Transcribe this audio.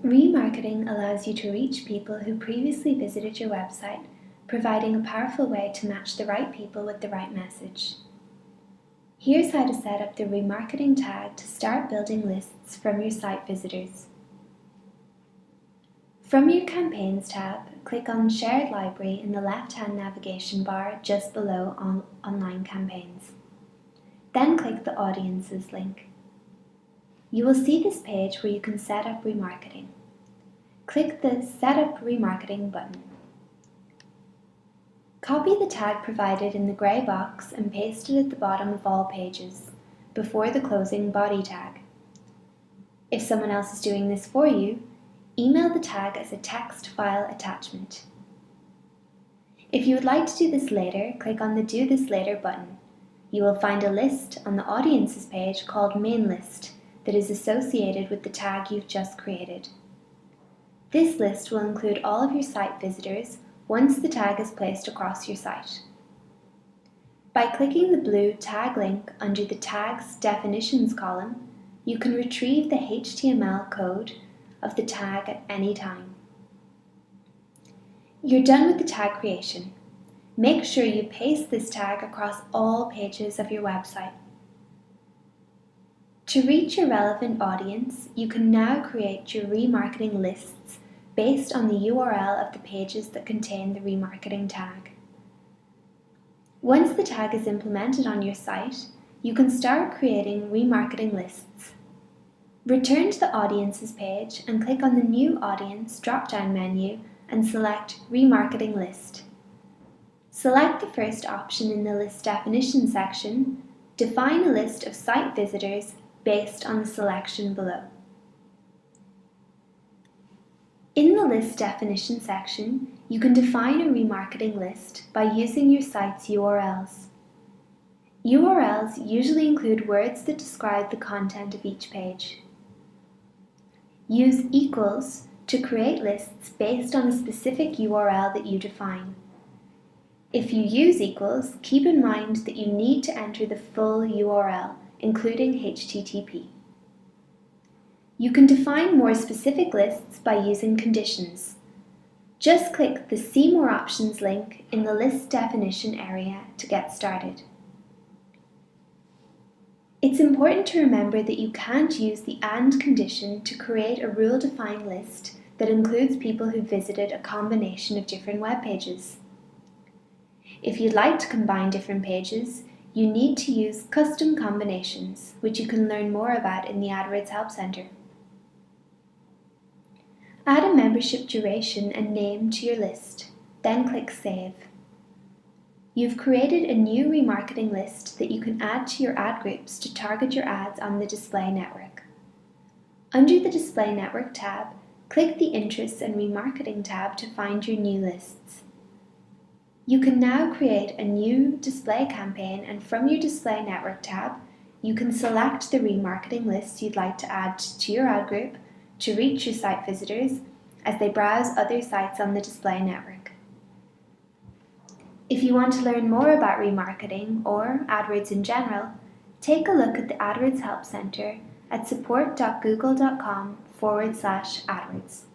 Remarketing allows you to reach people who previously visited your website, providing a powerful way to match the right people with the right message. Here's how to set up the remarketing tag to start building lists from your site visitors. From your Campaigns tab, click on Shared Library in the left-hand navigation bar just below Online Campaigns. Then click the Audiences link. You will see this page where you can set up remarketing. Click the Set Up Remarketing button. Copy the tag provided in the grey box and paste it at the bottom of all pages, before the closing body tag. If someone else is doing this for you, email the tag as a text file attachment. If you would like to do this later, click on the Do This Later button. You will find a list on the Audiences page called Main List that is associated with the tag you've just created. This list will include all of your site visitors once the tag is placed across your site. By clicking the blue tag link under the Tags Definitions column, you can retrieve the HTML code of the tag at any time. You're done with the tag creation. Make sure you paste this tag across all pages of your website. To reach your relevant audience, you can now create your remarketing lists based on the URL of the pages that contain the remarketing tag. Once the tag is implemented on your site, you can start creating remarketing lists. Return to the Audiences page and click on the New Audience drop-down menu and select Remarketing List. Select the first option in the List Definition section. Define a list of site visitors based on the selection below. In the List Definition section, you can define a remarketing list by using your site's URLs. URLs usually include words that describe the content of each page. Use equals to create lists based on a specific URL that you define. If you use equals, keep in mind that you need to enter the full URL, including HTTP. You can define more specific lists by using conditions. Just click the See More Options link in the List Definition area to get started. It's important to remember that you can't use the AND condition to create a rule-defined list that includes people who visited a combination of different web pages. If you'd like to combine different pages, you need to use custom combinations, which you can learn more about in the AdWords Help Center. Add a membership duration and name to your list, then click Save. You've created a new remarketing list that you can add to your ad groups to target your ads on the display network. Under the Display Network tab, click the Interests and Remarketing tab to find your new lists. You can now create a new display campaign, and from your Display Network tab, you can select the remarketing list you'd like to add to your ad group to reach your site visitors as they browse other sites on the display network. If you want to learn more about remarketing or AdWords in general, take a look at the AdWords Help Center at support.google.com/AdWords.